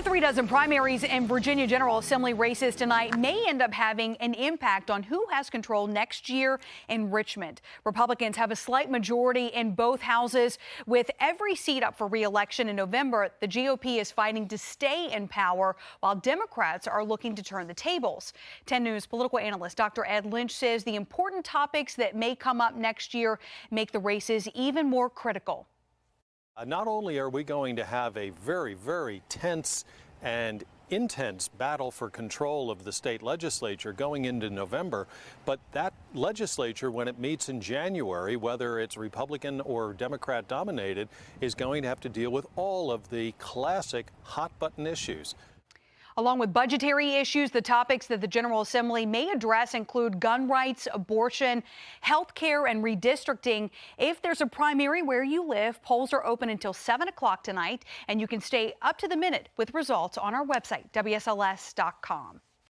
36 primaries and Virginia General Assembly races tonight may end up having an impact on who has control next year in Richmond. Republicans have a slight majority in both houses. With every seat up for re-election in November, the GOP is fighting to stay in power, while Democrats are looking to turn the tables. 10 News political analyst Dr. Ed Lynch says the important topics that may come up next year make the races even more critical. Not only are we going to have a very, very tense and intense battle for control of the state legislature going into November, but that legislature, when it meets in January, whether it's Republican or Democrat dominated, is going to have to deal with all of the classic hot button issues. Along with budgetary issues, the topics that the General Assembly may address include gun rights, abortion, health care, and redistricting. If there's a primary where you live, polls are open until 7 o'clock tonight, and you can stay up to the minute with results on our website, WSLS.com.